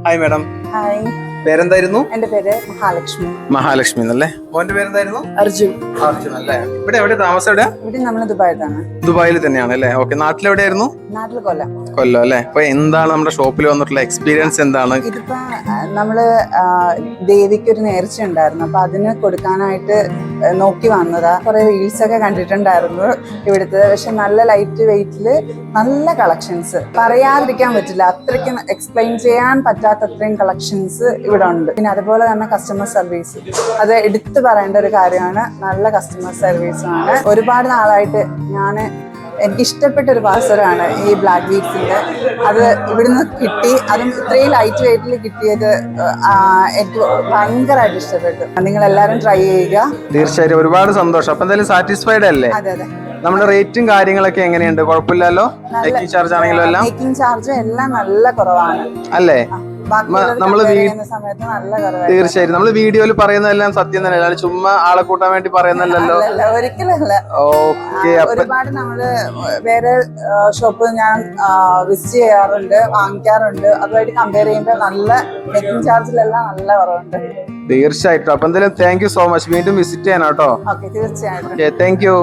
Hi madam. Hi, പേരെന്തായിരുന്നു? എന്റെ പേര് മഹാലക്ഷ്മി. മഹാലക്ഷ്മി എന്നല്ലേ? മോന്റെ പേരെന്തായിരുന്നു? അർജുൻ. അർജുൻ അല്ലേ? എവിടെ താമസം എവിടെ? ഇവിടെ നമ്മള് ദുബായിലാണ്. ദുബായിൽ തന്നെയാണ് അല്ലേ? ഓക്കെ. നാട്ടിലെവിടെയായിരുന്നു? നാട്ടില് കൊല്ലം. കൊല്ലം അല്ലേ? അപ്പൊ എന്താണ് നമ്മുടെ ഷോപ്പിൽ വന്നിട്ടുള്ള എക്സ്പീരിയൻസ് എന്താണ്? ഇതിപ്പോ നമ്മള് ദേവിക്ക് ഒരു നേർച്ച ഉണ്ടായിരുന്നു, അപ്പൊ അതിന് കൊടുക്കാനായിട്ട് നോക്കി വന്നതാ. കുറെ റീൽസ് ഒക്കെ കണ്ടിട്ടുണ്ടായിരുന്നു ഇവിടുത്തെ. പക്ഷെ നല്ല ലൈറ്റ് വെയിറ്റില് നല്ല കളക്ഷൻസ്, പറയാതിരിക്കാൻ പറ്റില്ല, അത്രയ്ക്കും എക്സ്പ്ലെയിൻ ചെയ്യാൻ പറ്റാത്ത അത്രയും കളക്ഷൻസ് ഇവിടെ ഉണ്ട്. പിന്നെ അതുപോലെ തന്നെ കസ്റ്റമർ സർവീസ്, അത് എടുത്തു പറയേണ്ട ഒരു കാര്യമാണ്. നല്ല കസ്റ്റമർ സർവീസാണ്. ഒരുപാട് നാളായിട്ട് എനിക്ക് ഇഷ്ടപ്പെട്ട ഒരു പാർസലാണ് ഈ ബ്ലാക്ക് ബീഡ്സിന്റെ. അത് ഇവിടുന്ന് കിട്ടി, അതും ഇത്രയും ലൈറ്റ് വെയിറ്റിൽ കിട്ടിയത് എനിക്ക് ഭയങ്കരമായിട്ട് ഇഷ്ടപ്പെട്ടു. നിങ്ങൾ എല്ലാവരും ട്രൈ ചെയ്യുക. തീർച്ചയായും. ഒരുപാട് സന്തോഷം. അപ്പൊ എന്തായാലും സാറ്റിസ്ഫൈഡ് അല്ലേ? അതെ അതെ. നമ്മുടെ റേറ്റും കാര്യങ്ങളൊക്കെ എങ്ങനെയുണ്ട്? കുഴപ്പമില്ലല്ലോ? മേക്കിംഗ് ചാർജ് ആണെങ്കിലും എല്ലാം മേക്കിംഗ് ചാർജ് എല്ലാം നല്ല കുറവാണ് അല്ലേ? നമ്മള് സമയത്ത് നല്ല കുറവാണ്. തീർച്ചയായും. നമ്മള് വീഡിയോയിൽ പറയുന്നതെല്ലാം സത്യം തന്നെ, അല്ലാതെ ചുമ്മാ ആളെ കൂട്ടാൻ വേണ്ടി പറയുന്നല്ലോ. ഒരിക്കലല്ല. ഓക്കെ. ഒരുപാട് നമ്മള് വേറെ ഷോപ്പ് ഞാൻ വിസിറ്റ് ചെയ്യാറുണ്ട്, വാങ്ങിക്കാറുണ്ട്. അതുമായിട്ട് കമ്പയർ ചെയ്യുമ്പോൾ നല്ല മേക്കിംഗ് ചാർജിലെല്ലാം നല്ല കുറവുണ്ട്. തീർച്ചയായിട്ടും. അപ്പൊ എന്തായാലും താങ്ക് യു സോ മച്ച്. വീണ്ടും വിസിറ്റ് ചെയ്യാനാട്ടോ. ഓക്കെ, തീർച്ചയായിട്ടും. Thank you.